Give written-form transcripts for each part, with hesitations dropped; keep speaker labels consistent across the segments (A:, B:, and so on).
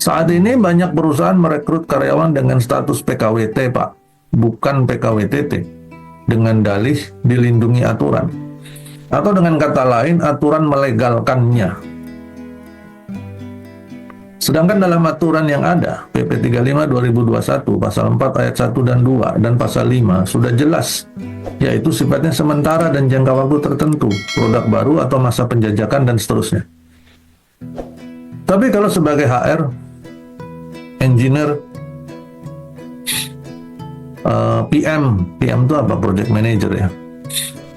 A: Saat ini banyak perusahaan merekrut karyawan dengan status PKWT, Pak, bukan PKWTT, dengan dalih dilindungi aturan. Atau dengan kata lain, aturan melegalkannya. Sedangkan dalam aturan yang ada, PP 35 2021, pasal 4 ayat 1 dan 2, dan pasal 5, sudah jelas, yaitu sifatnya sementara dan jangka waktu tertentu, produk baru atau masa penjajakan, dan seterusnya. Tapi kalau sebagai HR, engineer, PM itu apa? Project manager ya,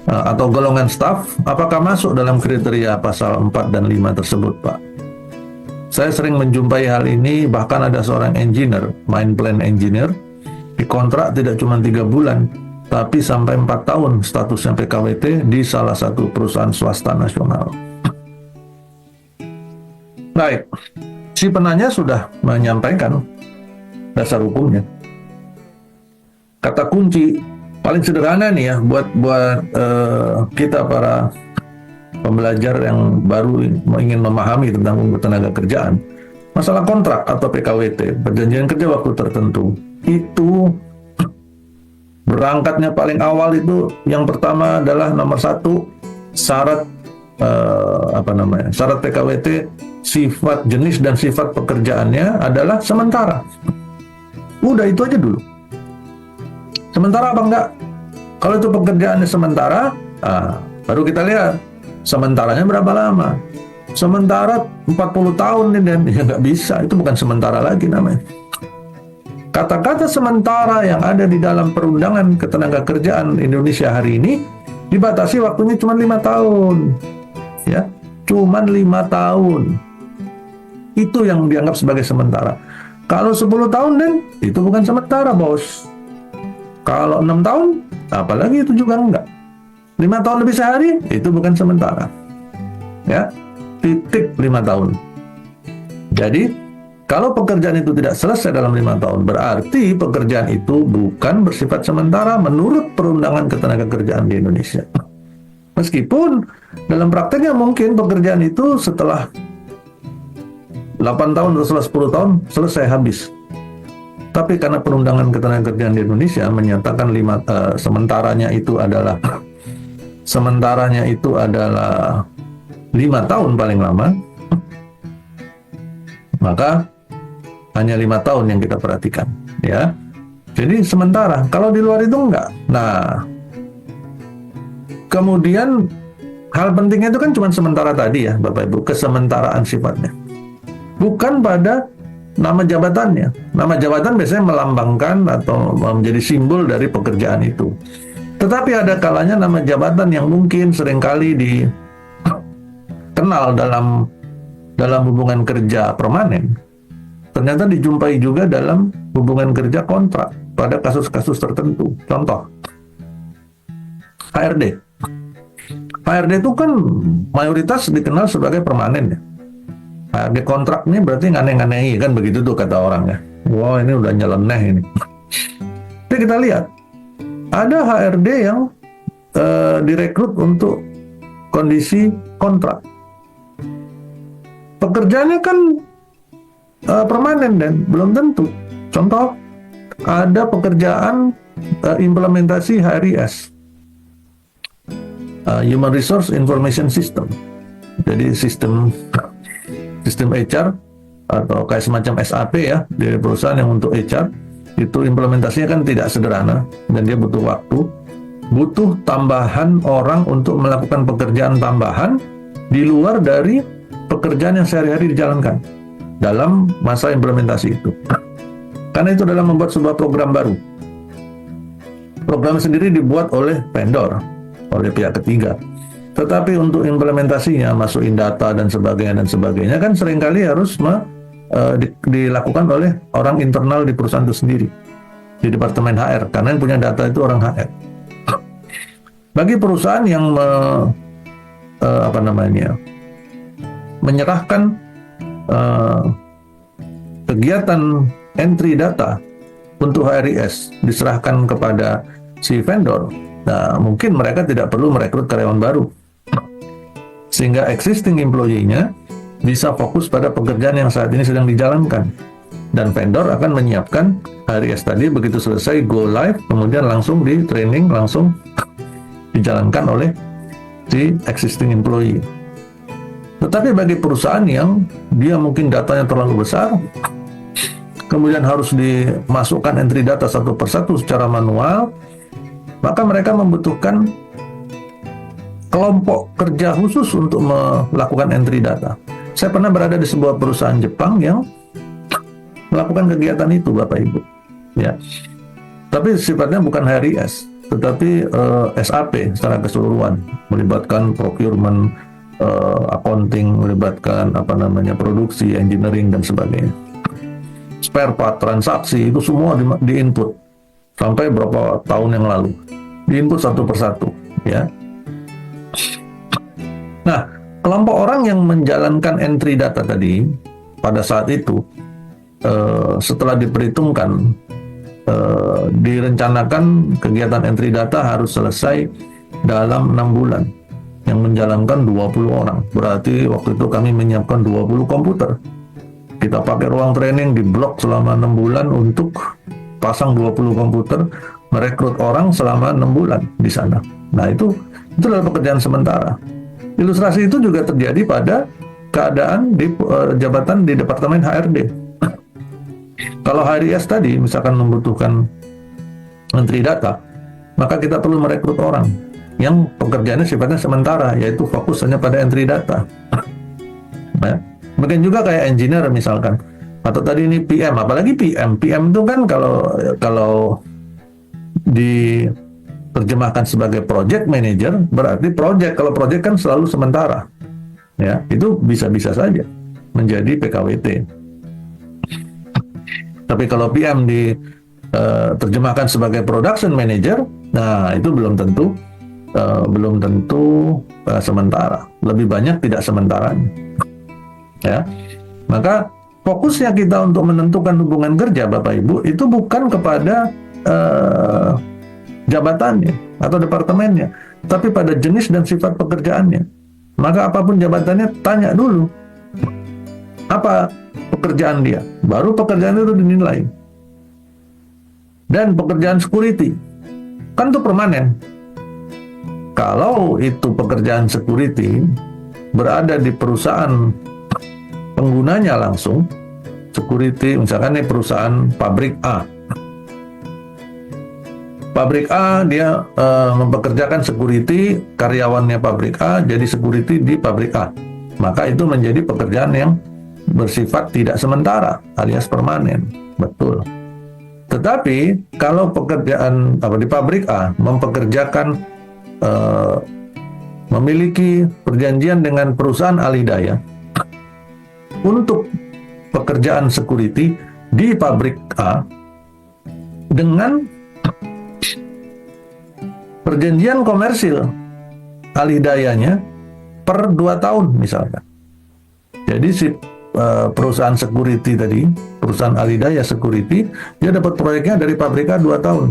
A: atau golongan staff, apakah masuk dalam kriteria pasal 4 dan 5 tersebut, Pak? Saya sering menjumpai hal ini, bahkan ada seorang engineer, main plan engineer, dikontrak tidak cuma 3 bulan, tapi sampai 4 tahun statusnya PKWT di salah satu perusahaan swasta nasional. Baik, si penanya sudah menyampaikan dasar hukumnya. Kata kunci paling sederhana nih ya buat kita para pembelajar yang baru ingin memahami tentang tenaga kerjaan. Masalah kontrak atau PKWT, perjanjian kerja waktu tertentu, itu berangkatnya paling awal itu yang pertama adalah nomor 1, syarat syarat PKWT, sifat jenis dan sifat pekerjaannya adalah sementara. Udah itu aja dulu. Sementara apa enggak? Kalau itu pekerjaannya sementara, baru kita lihat sementaranya berapa lama. Sementara 40 tahun nih, dan ya nggak bisa, itu bukan sementara lagi namanya. Kata-kata sementara yang ada di dalam Perundangan Ketenagakerjaan Indonesia hari ini dibatasi waktunya cuma 5 tahun. Ya, cuma 5 tahun. Itu yang dianggap sebagai sementara. Kalau 10 tahun, dan itu bukan sementara, bos. Kalau 6 tahun, apalagi itu juga enggak. 5 tahun lebih sehari, itu bukan sementara. Ya, titik 5 tahun. Jadi, kalau pekerjaan itu tidak selesai dalam 5 tahun, berarti pekerjaan itu bukan bersifat sementara menurut Perundangan Ketenagakerjaan di Indonesia. Meskipun dalam prakteknya mungkin pekerjaan itu setelah 8 tahun atau setelah 10 tahun selesai habis. Tapi karena Perundangan Ketenagakerjaan di Indonesia menyatakan sementaranya itu adalah 5 tahun paling lama, maka hanya 5 tahun yang kita perhatikan, ya. Jadi sementara. Kalau di luar itu enggak. Nah, kemudian hal pentingnya itu kan cuma sementara tadi ya, Bapak Ibu, kesementaraan sifatnya. Bukan pada nama jabatannya. Nama jabatan biasanya melambangkan atau menjadi simbol dari pekerjaan itu. Tetapi ada kalanya nama jabatan yang mungkin seringkali dikenal dalam hubungan kerja permanen, ternyata dijumpai juga dalam hubungan kerja kontrak pada kasus-kasus tertentu. Contoh, HRD. HRD itu kan mayoritas dikenal sebagai permanen ya. HRD kontrak ini berarti nganeh-nganehi, kan begitu tuh kata orang ya. Wah, ini udah nyeleneh ini. Jadi kita lihat, ada HRD yang direkrut untuk kondisi kontrak. Pekerjaannya kan permanen dan belum tentu. Contoh, ada pekerjaan implementasi HRIS, Human Resource Information System. Jadi sistem HR atau kayak semacam SAP ya dari perusahaan yang untuk HR. Itu implementasinya kan tidak sederhana dan dia butuh waktu, butuh tambahan orang untuk melakukan pekerjaan tambahan di luar dari pekerjaan yang sehari-hari dijalankan dalam masa implementasi itu. Karena itu adalah membuat sebuah program baru. Program sendiri dibuat oleh vendor, oleh pihak ketiga. Tetapi untuk implementasinya, masukin data dan sebagainya kan seringkali harus dilakukan oleh orang internal di perusahaan itu sendiri, di departemen HR, karena yang punya data itu orang HR. Bagi perusahaan yang menyerahkan kegiatan entry data untuk HRIS diserahkan kepada si vendor, nah mungkin mereka tidak perlu merekrut karyawan baru, sehingga existing employee-nya bisa fokus pada pekerjaan yang saat ini sedang dijalankan. Dan vendor akan menyiapkan HRIS tadi, begitu selesai go live, kemudian langsung di training, langsung dijalankan oleh si existing employee. Tetapi bagi perusahaan yang dia mungkin datanya terlalu besar, kemudian harus dimasukkan entry data satu persatu secara manual, maka mereka membutuhkan kelompok kerja khusus untuk melakukan entry data. Saya pernah berada di sebuah perusahaan Jepang yang melakukan kegiatan itu, Bapak Ibu. Ya. Tapi sifatnya bukan HRIS, tetapi SAP secara keseluruhan, melibatkan procurement, accounting, melibatkan produksi, engineering dan sebagainya. Spare part, transaksi itu semua di-input sampai berapa tahun yang lalu, di-input satu persatu, ya. Nah, kelompok orang yang menjalankan entry data tadi pada saat itu, setelah diperhitungkan, direncanakan kegiatan entry data harus selesai dalam 6 bulan. Yang menjalankan 20 orang. Berarti waktu itu kami menyiapkan 20 komputer. Kita pakai ruang training di blok selama 6 bulan untuk pasang 20 komputer, merekrut orang selama 6 bulan di sana. Nah, itu adalah pekerjaan sementara. Ilustrasi itu juga terjadi pada keadaan di jabatan di Departemen HRD. Kalau HRIS tadi misalkan membutuhkan menteri data, maka kita perlu merekrut orang yang pekerjaannya sifatnya sementara, yaitu fokus hanya pada entry data. Nah, mungkin juga kayak engineer misalkan, atau tadi ini PM, apalagi PM itu kan kalau diterjemahkan sebagai project manager, berarti kalau project kan selalu sementara, ya, itu bisa-bisa saja menjadi PKWT. Tapi kalau PM diterjemahkan sebagai production manager, nah itu belum tentu sementara, lebih banyak tidak sementaranya, ya. Maka fokusnya kita untuk menentukan hubungan kerja, Bapak Ibu, itu bukan kepada jabatannya atau departemennya, tapi pada jenis dan sifat pekerjaannya. Maka apapun jabatannya, tanya dulu apa pekerjaan dia, baru pekerjaan itu dinilai. Dan pekerjaan security kan itu permanen. Kalau itu pekerjaan security berada di perusahaan penggunanya langsung, security misalkan ini perusahaan pabrik A. Pabrik A dia mempekerjakan security, karyawannya pabrik A jadi security di pabrik A. Maka itu menjadi pekerjaan yang bersifat tidak sementara alias permanen. Betul. Tetapi kalau pekerjaan di pabrik A mempekerjakan memiliki perjanjian dengan perusahaan alidaya untuk pekerjaan security di pabrik A dengan perjanjian komersil alidayanya per 2 tahun misalkan. Jadi si perusahaan security tadi, perusahaan alidaya security, dia dapat proyeknya dari pabrik A 2 tahun.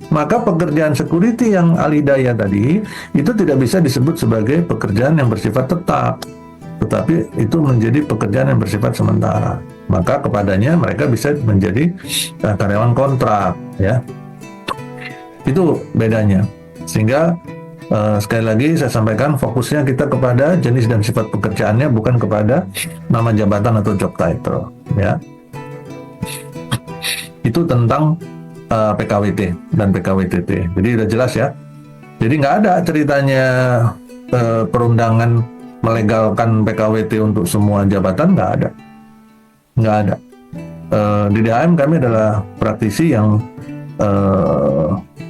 A: Maka pekerjaan security yang alidaya tadi itu tidak bisa disebut sebagai pekerjaan yang bersifat tetap, tetapi itu menjadi pekerjaan yang bersifat sementara. Maka kepadanya mereka bisa menjadi karyawan kontrak, ya. Itu bedanya. Sehingga sekali lagi saya sampaikan, fokusnya kita kepada jenis dan sifat pekerjaannya, bukan kepada nama jabatan atau job title, ya. Itu tentang PKWT dan PKWTT. Jadi udah jelas ya. Jadi nggak ada ceritanya perundangan melegalkan PKWT untuk semua jabatan, nggak ada. Di DHM kami adalah praktisi yang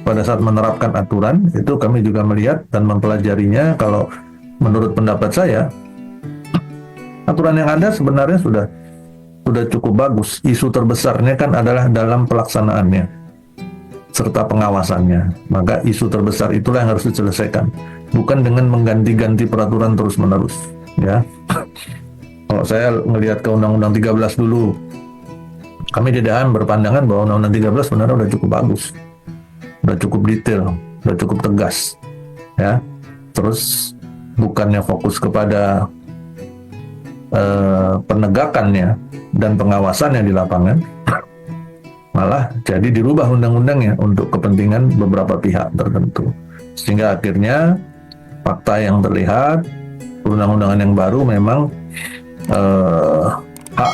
A: pada saat menerapkan aturan itu kami juga melihat dan mempelajarinya. Kalau menurut pendapat saya, aturan yang ada sebenarnya sudah cukup bagus. Isu terbesarnya kan adalah dalam pelaksanaannya serta pengawasannya. Maka isu terbesar itulah yang harus diselesaikan, bukan dengan mengganti-ganti peraturan terus-menerus, ya. Kalau saya melihat ke Undang-Undang 13 dulu, kami di DHM berpandangan bahwa Undang-Undang 13 sebenarnya udah cukup bagus, udah cukup detail, udah cukup tegas, ya. Terus bukannya fokus kepada penegakannya dan pengawasannya di lapangan, malah jadi dirubah undang-undangnya untuk kepentingan beberapa pihak tertentu. Sehingga akhirnya fakta yang terlihat, perundang-undangan yang baru memang hak,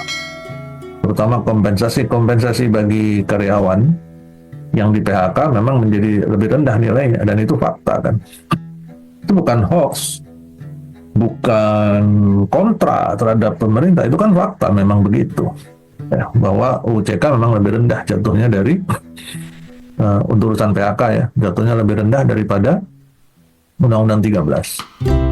A: terutama kompensasi bagi karyawan yang di PHK memang menjadi lebih rendah nilainya, dan itu fakta kan. Itu bukan hoax, bukan kontra terhadap pemerintah, itu kan fakta, memang begitu. Ya, bahwa UCK memang lebih rendah jatuhnya dari untuk urusan PHK ya, jatuhnya lebih rendah daripada Undang-Undang 13.